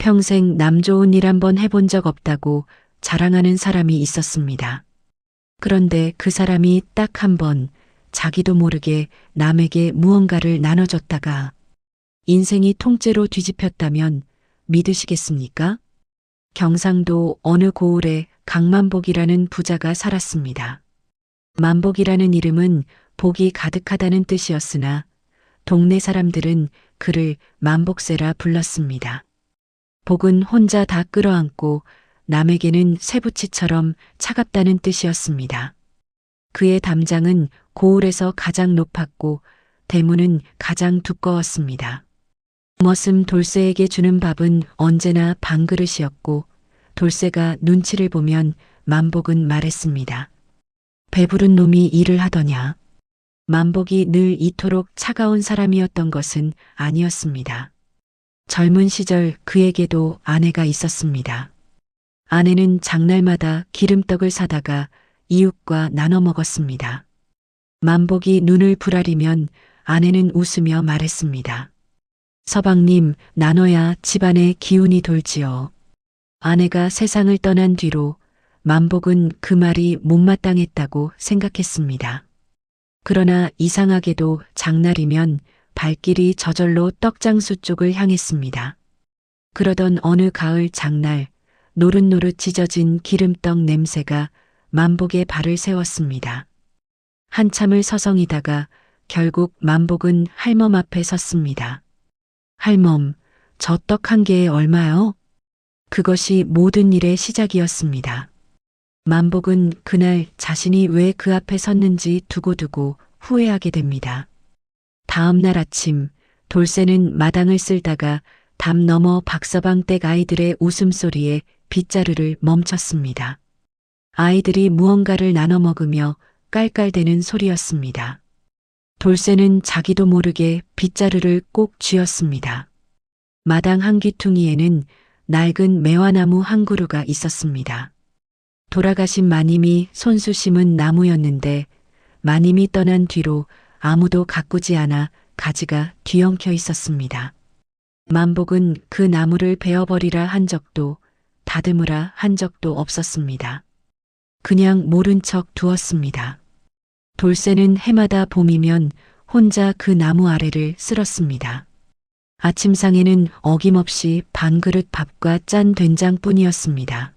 평생 남 좋은 일 한번 해본 적 없다고 자랑하는 사람이 있었습니다. 그런데 그 사람이 딱 한 번 자기도 모르게 남에게 무언가를 나눠줬다가 인생이 통째로 뒤집혔다면 믿으시겠습니까? 경상도 어느 고을에 강만복이라는 부자가 살았습니다. 만복이라는 이름은 복이 가득하다는 뜻이었으나 동네 사람들은 그를 만복새라 불렀습니다. 복은 혼자 다 끌어안고 남에게는 쇠붙이처럼 차갑다는 뜻이었습니다. 그의 담장은 고을에서 가장 높았고 대문은 가장 두꺼웠습니다. 머슴 돌쇠에게 주는 밥은 언제나 반그릇이었고 돌쇠가 눈치를 보면 만복은 말했습니다. 배부른 놈이 일을 하더냐. 만복이 늘 이토록 차가운 사람이었던 것은 아니었습니다. 젊은 시절 그에게도 아내가 있었습니다. 아내는 장날마다 기름떡을 사다가 이웃과 나눠 먹었습니다. 만복이 눈을 부라리면 아내는 웃으며 말했습니다. 서방님, 나눠야 집안에 기운이 돌지요. 아내가 세상을 떠난 뒤로 만복은 그 말이 못마땅했다고 생각했습니다. 그러나 이상하게도 장날이면 발길이 저절로 떡장수 쪽을 향했습니다. 그러던 어느 가을 장날, 노릇노릇 찢어진 기름떡 냄새가 만복의 발을 세웠습니다. 한참을 서성이다가 결국 만복은 할멈 앞에 섰습니다. 할멈, 저 떡 한 개에 얼마요? 그것이 모든 일의 시작이었습니다. 만복은 그날 자신이 왜 그 앞에 섰는지 두고두고 후회하게 됩니다. 다음 날 아침 돌쇠는 마당을 쓸다가 담 너머 박서방 댁 아이들의 웃음소리에 빗자루를 멈췄습니다. 아이들이 무언가를 나눠 먹으며 깔깔대는 소리였습니다. 돌쇠는 자기도 모르게 빗자루를 꼭 쥐었습니다. 마당 한 귀퉁이에는 낡은 매화나무 한 그루가 있었습니다. 돌아가신 마님이 손수 심은 나무였는데 마님이 떠난 뒤로 아무도 가꾸지 않아 가지가 뒤엉켜 있었습니다. 만복은 그 나무를 베어버리라 한 적도 다듬으라 한 적도 없었습니다. 그냥 모른 척 두었습니다. 돌쇠는 해마다 봄이면 혼자 그 나무 아래를 쓸었습니다. 아침상에는 어김없이 반 그릇 밥과 짠 된장뿐이었습니다.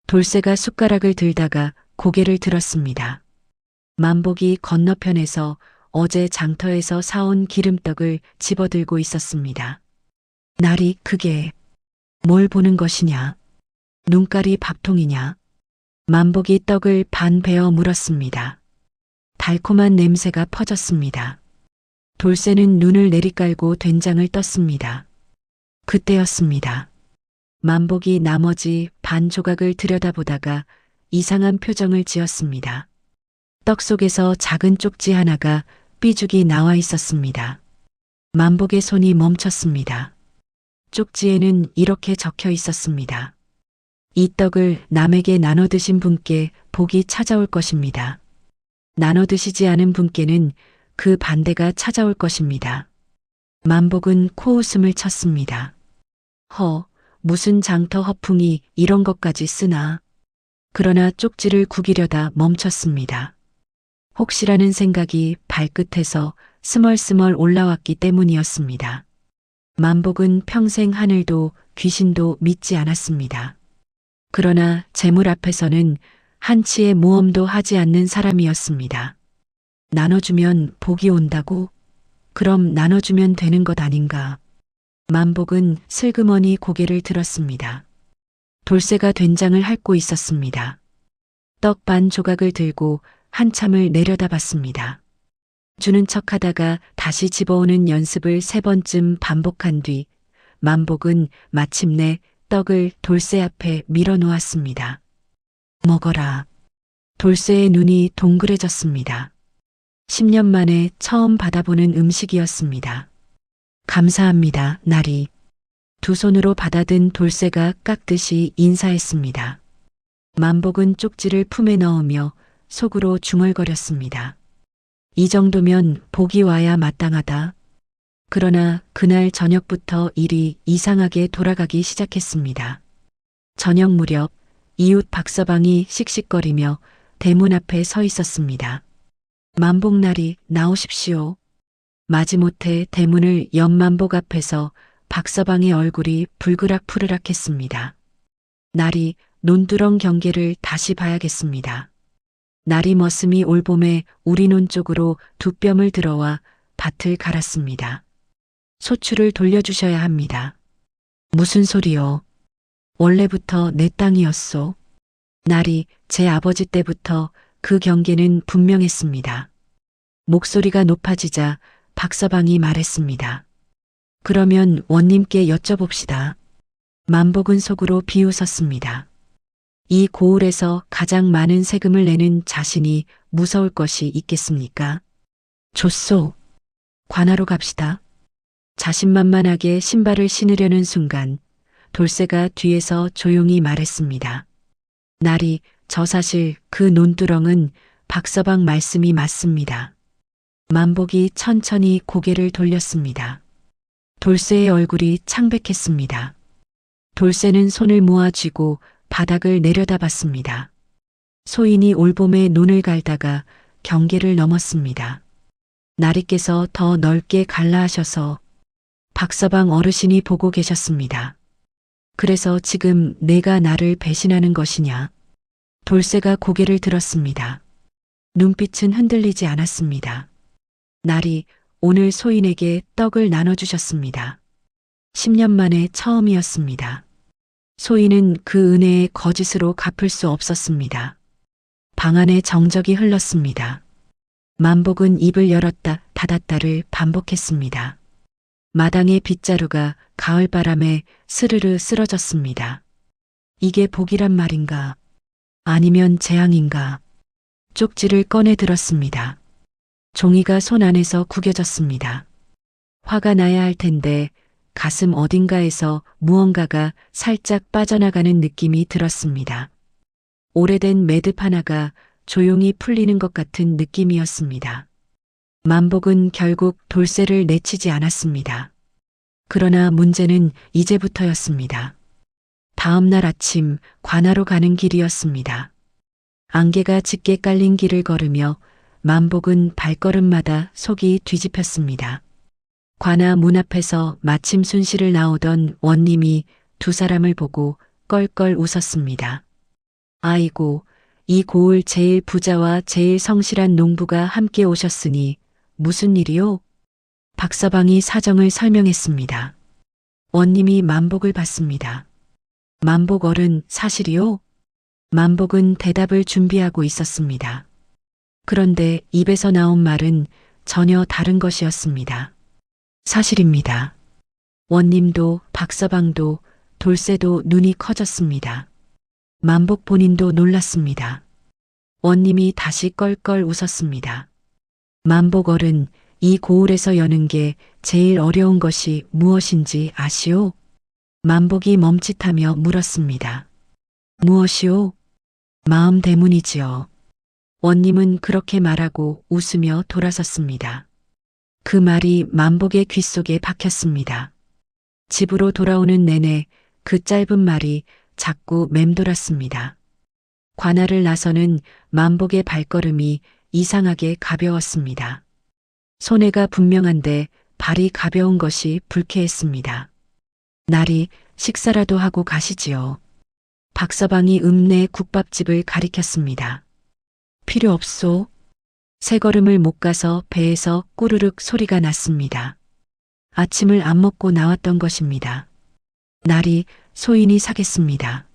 돌쇠가 숟가락을 들다가 고개를 들었습니다. 만복이 건너편에서 어제 장터에서 사온 기름떡을 집어들고 있었습니다. 날이 크게 뭘 보는 것이냐? 눈깔이 밥통이냐? 만복이 떡을 반 베어 물었습니다. 달콤한 냄새가 퍼졌습니다. 돌쇠는 눈을 내리깔고 된장을 떴습니다. 그때였습니다. 만복이 나머지 반 조각을 들여다보다가 이상한 표정을 지었습니다. 떡 속에서 작은 쪽지 하나가 삐죽이 나와 있었습니다. 만복의 손이 멈췄습니다. 쪽지에는 이렇게 적혀 있었습니다. 이 떡을 남에게 나눠 드신 분께 복이 찾아올 것입니다. 나눠 드시지 않은 분께는 그 반대가 찾아올 것입니다. 만복은 코웃음을 쳤습니다. 무슨 장터 허풍이 이런 것까지 쓰나. 그러나 쪽지를 구기려다 멈췄습니다. 혹시라는 생각이 발끝에서 스멀스멀 올라왔기 때문이었습니다. 만복은 평생 하늘도 귀신도 믿지 않았습니다. 그러나 재물 앞에서는 한치의 모험도 하지 않는 사람이었습니다. 나눠주면 복이 온다고? 그럼 나눠주면 되는 것 아닌가? 만복은 슬그머니 고개를 들었습니다. 돌쇠가 된장을 핥고 있었습니다. 떡 반 조각을 들고 한참을 내려다봤습니다. 주는 척하다가 다시 집어오는 연습을 3번쯤 반복한 뒤 만복은 마침내 떡을 돌쇠 앞에 밀어놓았습니다. 먹어라. 돌쇠의 눈이 동그래졌습니다. 10년 만에 처음 받아보는 음식이었습니다. 감사합니다, 나리. 두 손으로 받아든 돌쇠가 깎듯이 인사했습니다. 만복은 쪽지를 품에 넣으며 속으로 중얼거렸습니다. 이 정도면 복이 와야 마땅하다. 그러나 그날 저녁부터 일이 이상하게 돌아가기 시작했습니다. 저녁 무렵 이웃 박서방이 씩씩거리며 대문 앞에 서 있었습니다. 만복날이 나오십시오. 마지못해 대문을 연 만복 앞에서 박서방의 얼굴이 불그락푸르락했습니다. 날이 논두렁 경계를 다시 봐야겠습니다. 날이 머슴이 올봄에 우리 논 쪽으로 두 뼘을 들어와 밭을 갈았습니다. 소출을 돌려주셔야 합니다. 무슨 소리요? 원래부터 내 땅이었소. 날이 제 아버지 때부터 그 경계는 분명했습니다. 목소리가 높아지자 박서방이 말했습니다. 그러면 원님께 여쭤봅시다. 만복은 속으로 비웃었습니다. 이 고을에서 가장 많은 세금을 내는 자신이 무서울 것이 있겠습니까? 좋소. 관하로 갑시다. 자신만만하게 신발을 신으려는 순간 돌쇠가 뒤에서 조용히 말했습니다. 날이 저 사실 그 논두렁은 박서방 말씀이 맞습니다. 만복이 천천히 고개를 돌렸습니다. 돌쇠의 얼굴이 창백했습니다. 돌쇠는 손을 모아 쥐고 바닥을 내려다봤습니다. 소인이 올봄에 논을 갈다가 경계를 넘었습니다. 나리께서 더 넓게 갈라 하셔서 박서방 어르신이 보고 계셨습니다. 그래서 지금 내가 나를 배신하는 것이냐? 돌쇠가 고개를 들었습니다. 눈빛은 흔들리지 않았습니다. 날이 오늘 소인에게 떡을 나눠주셨습니다. 10년 만에 처음이었습니다. 소인은 그 은혜에 거짓으로 갚을 수 없었습니다. 방 안에 정적이 흘렀습니다. 만복은 입을 열었다 닫았다를 반복했습니다. 마당의 빗자루가 가을바람에 스르르 쓰러졌습니다. 이게 복이란 말인가? 아니면 재앙인가? 쪽지를 꺼내 들었습니다. 종이가 손 안에서 구겨졌습니다. 화가 나야 할 텐데 가슴 어딘가에서 무언가가 살짝 빠져나가는 느낌이 들었습니다. 오래된 매듭 하나가 조용히 풀리는 것 같은 느낌이었습니다. 만복은 결국 돌쇠를 내치지 않았습니다. 그러나 문제는 이제부터였습니다. 다음 날 아침 관하로 가는 길이었습니다. 안개가 짙게 깔린 길을 걸으며 만복은 발걸음마다 속이 뒤집혔습니다. 관아 문 앞에서 마침 순실을 나오던 원님이 두 사람을 보고 껄껄 웃었습니다. 아이고, 이 고을 제일 부자와 제일 성실한 농부가 함께 오셨으니 무슨 일이요? 박서방이 사정을 설명했습니다. 원님이 만복을 봤습니다. 만복 어른 사실이요? 만복은 대답을 준비하고 있었습니다. 그런데 입에서 나온 말은 전혀 다른 것이었습니다. 사실입니다. 원님도 박서방도 돌쇠도 눈이 커졌습니다. 만복 본인도 놀랐습니다. 원님이 다시 껄껄 웃었습니다. 만복 어른, 이 고을에서 여는 게 제일 어려운 것이 무엇인지 아시오? 만복이 멈칫하며 물었습니다. 무엇이오? 마음 대문이지요. 원님은 그렇게 말하고 웃으며 돌아섰습니다. 그 말이 만복의 귓속에 박혔습니다. 집으로 돌아오는 내내 그 짧은 말이 자꾸 맴돌았습니다. 관아를 나서는 만복의 발걸음이 이상하게 가벼웠습니다. 손해가 분명한데 발이 가벼운 것이 불쾌했습니다. 날이 식사라도 하고 가시지요. 박서방이 읍내 국밥집을 가리켰습니다. 필요 없소. 세 걸음을 못 가서 배에서 꾸르륵 소리가 났습니다. 아침을 안 먹고 나왔던 것입니다. 날이 소인이 사겠습니다.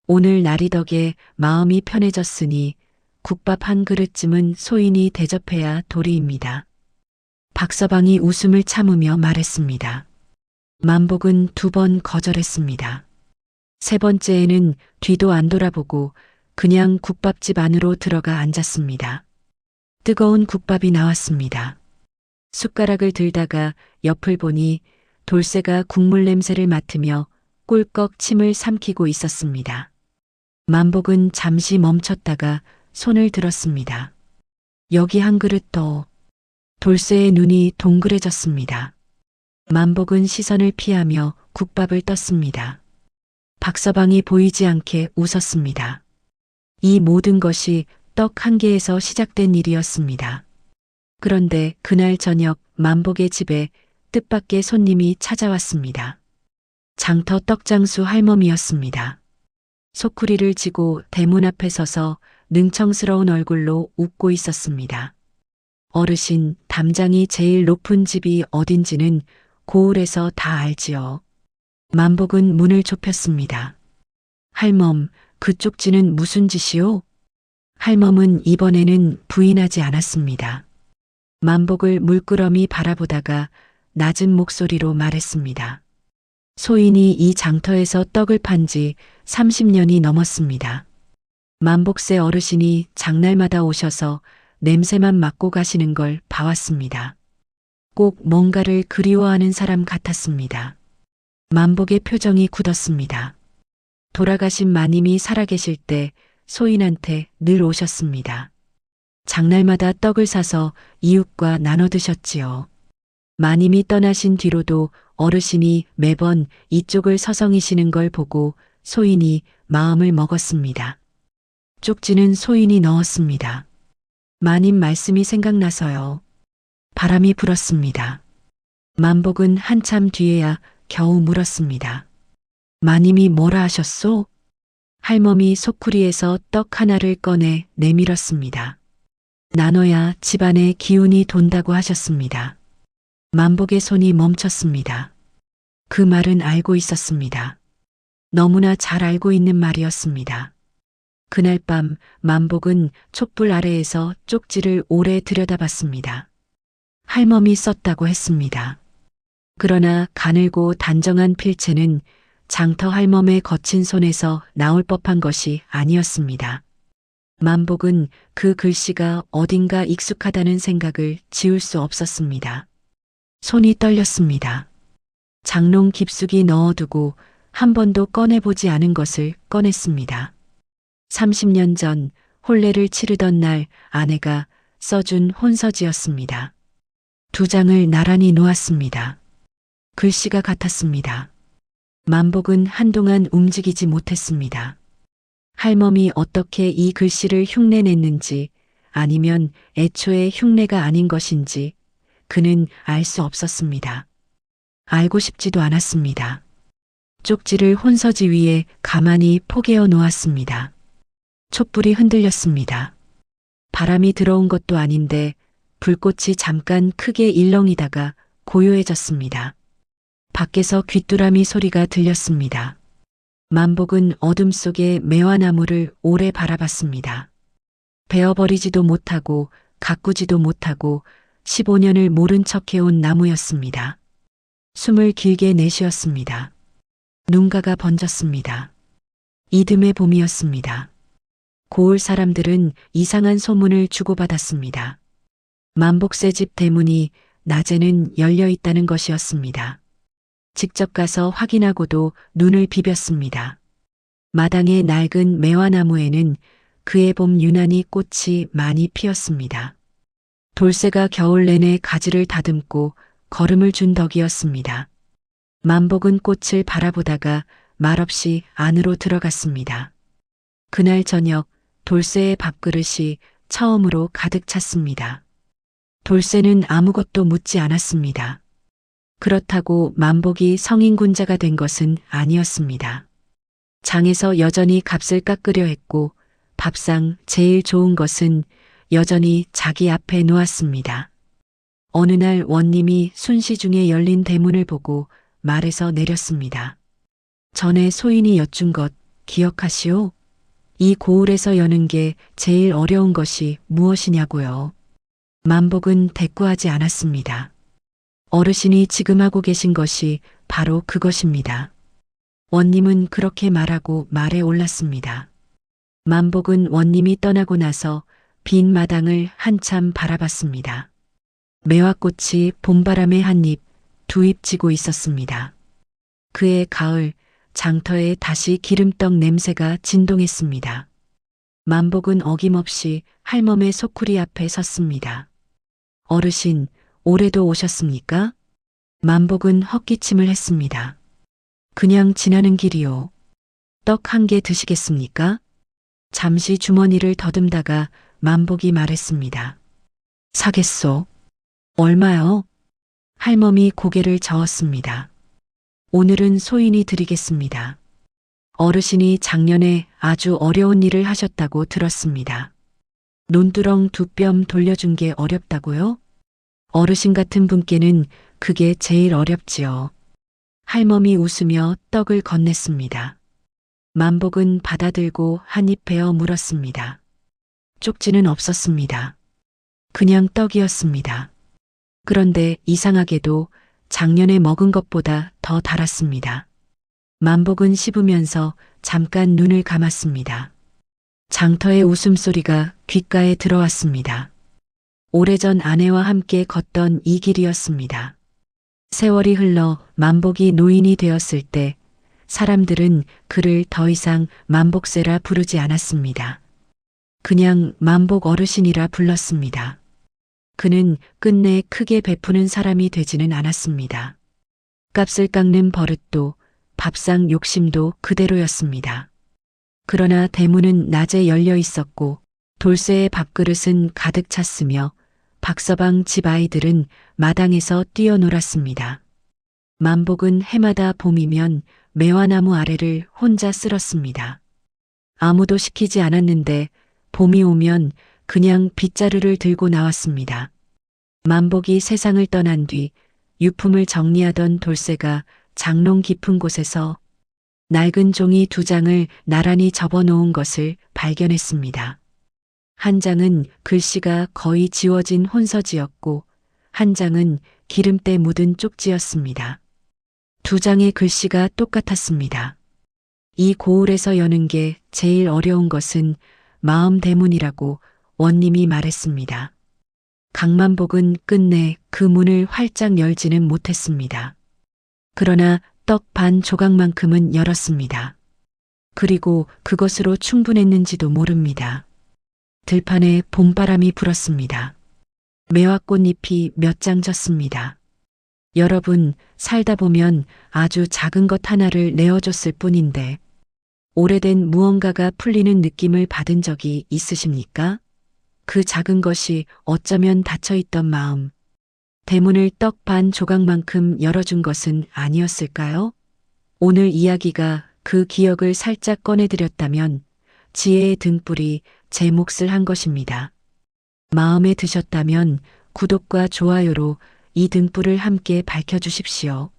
오늘 날이 덕에 마음이 편해졌으니 국밥 한 그릇쯤은 소인이 대접해야 도리입니다. 박서방이 웃음을 참으며 말했습니다. 만복은 2번 거절했습니다. 세 번째에는 뒤도 안 돌아보고 그냥 국밥집 안으로 들어가 앉았습니다. 뜨거운 국밥이 나왔습니다. 숟가락을 들다가 옆을 보니 돌쇠가 국물 냄새를 맡으며 꿀꺽 침을 삼키고 있었습니다. 만복은 잠시 멈췄다가 손을 들었습니다. 여기 한 그릇 더. 돌쇠의 눈이 동그래졌습니다. 만복은 시선을 피하며 국밥을 떴습니다. 박서방이 보이지 않게 웃었습니다. 이 모든 것이 떡 한 개에서 시작된 일이었습니다. 그런데 그날 저녁 만복의 집에 뜻밖의 손님이 찾아왔습니다. 장터 떡장수 할멈이었습니다. 소쿠리를 지고 대문 앞에 서서 능청스러운 얼굴로 웃고 있었습니다. 어르신, 담장이 제일 높은 집이 어딘지는 고을에서 다 알지요. 만복은 문을 좁혔습니다. 할멈, 그 쪽지는 무슨 짓이오? 할멈은 이번에는 부인하지 않았습니다. 만복을 물끄러미 바라보다가 낮은 목소리로 말했습니다. 소인이 이 장터에서 떡을 판 지 30년이 넘었습니다. 만복새 어르신이 장날마다 오셔서 냄새만 맡고 가시는 걸 봐왔습니다. 꼭 뭔가를 그리워하는 사람 같았습니다. 만복의 표정이 굳었습니다. 돌아가신 마님이 살아계실 때 소인한테 늘 오셨습니다. 장날마다 떡을 사서 이웃과 나눠 드셨지요. 마님이 떠나신 뒤로도 어르신이 매번 이쪽을 서성이시는 걸 보고 소인이 마음을 먹었습니다. 쪽지는 소인이 넣었습니다. 마님 말씀이 생각나서요. 바람이 불었습니다. 만복은 한참 뒤에야 겨우 물었습니다. 마님이 뭐라 하셨소? 할멈이 소쿠리에서 떡 하나를 꺼내 내밀었습니다. 나눠야 집안에 기운이 돈다고 하셨습니다. 만복의 손이 멈췄습니다. 그 말은 알고 있었습니다. 너무나 잘 알고 있는 말이었습니다. 그날 밤 만복은 촛불 아래에서 쪽지를 오래 들여다봤습니다. 할멈이 썼다고 했습니다. 그러나 가늘고 단정한 필체는 장터 할멈의 거친 손에서 나올 법한 것이 아니었습니다. 만복은 그 글씨가 어딘가 익숙하다는 생각을 지울 수 없었습니다. 손이 떨렸습니다. 장롱 깊숙이 넣어두고 한 번도 꺼내보지 않은 것을 꺼냈습니다. 30년 전 혼례를 치르던 날 아내가 써준 혼서지였습니다. 2장을 나란히 놓았습니다. 글씨가 같았습니다. 만복은 한동안 움직이지 못했습니다. 할멈이 어떻게 이 글씨를 흉내냈는지 아니면 애초에 흉내가 아닌 것인지 그는 알 수 없었습니다. 알고 싶지도 않았습니다. 쪽지를 혼서지 위에 가만히 포개어 놓았습니다. 촛불이 흔들렸습니다. 바람이 들어온 것도 아닌데 불꽃이 잠깐 크게 일렁이다가 고요해졌습니다. 밖에서 귀뚜라미 소리가 들렸습니다. 만복은 어둠 속에 매화나무를 오래 바라봤습니다. 베어버리지도 못하고 가꾸지도 못하고 15년을 모른 척해온 나무였습니다. 숨을 길게 내쉬었습니다. 눈가가 번졌습니다. 이듬해 봄이었습니다. 고을 사람들은 이상한 소문을 주고받았습니다. 만복새 집 대문이 낮에는 열려 있다는 것이었습니다. 직접 가서 확인하고도 눈을 비볐습니다. 마당의 낡은 매화나무에는 그해 봄 유난히 꽃이 많이 피었습니다. 돌쇠가 겨울 내내 가지를 다듬고 걸음을 준 덕이었습니다. 만복은 꽃을 바라보다가 말없이 안으로 들어갔습니다. 그날 저녁 돌쇠의 밥그릇이 처음으로 가득 찼습니다. 돌쇠는 아무것도 묻지 않았습니다. 그렇다고 만복이 성인군자가 된 것은 아니었습니다. 장에서 여전히 값을 깎으려 했고 밥상 제일 좋은 것은 여전히 자기 앞에 놓았습니다. 어느 날 원님이 순시 중에 열린 대문을 보고 말에서 내렸습니다. 전에 소인이 여쭌 것 기억하시오? 이 고을에서 여는 게 제일 어려운 것이 무엇이냐고요. 만복은 대꾸하지 않았습니다. 어르신이 지금 하고 계신 것이 바로 그것입니다. 원님은 그렇게 말하고 말에 올랐습니다. 만복은 원님이 떠나고 나서 빈 마당을 한참 바라봤습니다. 매화꽃이 봄바람에 한 잎, 두 잎 지고 있었습니다. 그해 가을 장터에 다시 기름떡 냄새가 진동했습니다. 만복은 어김없이 할멈의 소쿠리 앞에 섰습니다. 어르신, 올해도 오셨습니까? 만복은 헛기침을 했습니다. 그냥 지나는 길이요. 떡 한 개 드시겠습니까? 잠시 주머니를 더듬다가 만복이 말했습니다. 사겠소. 얼마요? 할멈이 고개를 저었습니다. 오늘은 소인이 드리겠습니다. 어르신이 작년에 아주 어려운 일을 하셨다고 들었습니다. 논두렁 2뼘 돌려준 게 어렵다고요? 어르신 같은 분께는 그게 제일 어렵지요. 할멈이 웃으며 떡을 건넸습니다. 만복은 받아들고 한 입 베어 물었습니다. 쪽지는 없었습니다. 그냥 떡이었습니다. 그런데 이상하게도 작년에 먹은 것보다 더 달았습니다. 만복은 씹으면서 잠깐 눈을 감았습니다. 장터의 웃음소리가 귓가에 들어왔습니다. 오래전 아내와 함께 걷던 이 길이었습니다. 세월이 흘러 만복이 노인이 되었을 때 사람들은 그를 더 이상 만복세라 부르지 않았습니다. 그냥 만복 어르신이라 불렀습니다. 그는 끝내 크게 베푸는 사람이 되지는 않았습니다. 값을 깎는 버릇도 밥상 욕심도 그대로였습니다. 그러나 대문은 낮에 열려 있었고 돌쇠의 밥그릇은 가득 찼으며 박서방 집 아이들은 마당에서 뛰어놀았습니다. 만복은 해마다 봄이면 매화나무 아래를 혼자 쓸었습니다. 아무도 시키지 않았는데 봄이 오면 그냥 빗자루를 들고 나왔습니다. 만복이 세상을 떠난 뒤 유품을 정리하던 돌쇠가 장롱 깊은 곳에서 낡은 종이 2장을 나란히 접어놓은 것을 발견했습니다. 한 장은 글씨가 거의 지워진 혼서지였고 한 장은 기름때 묻은 쪽지였습니다. 2장의 글씨가 똑같았습니다. 이 고을에서 여는 게 제일 어려운 것은 마음 대문이라고 원님이 말했습니다. 강만복은 끝내 그 문을 활짝 열지는 못했습니다. 그러나 떡 반 조각만큼은 열었습니다. 그리고 그것으로 충분했는지도 모릅니다. 들판에 봄바람이 불었습니다. 매화꽃잎이 몇 장 졌습니다. 여러분, 살다 보면 아주 작은 것 하나를 내어줬을 뿐인데 오래된 무언가가 풀리는 느낌을 받은 적이 있으십니까? 그 작은 것이 어쩌면 닫혀있던 마음, 대문을 떡 반 조각만큼 열어준 것은 아니었을까요? 오늘 이야기가 그 기억을 살짝 꺼내드렸다면 지혜의 등불이 제 몫을 한 것입니다. 마음에 드셨다면 구독과 좋아요로 이 등불을 함께 밝혀주십시오.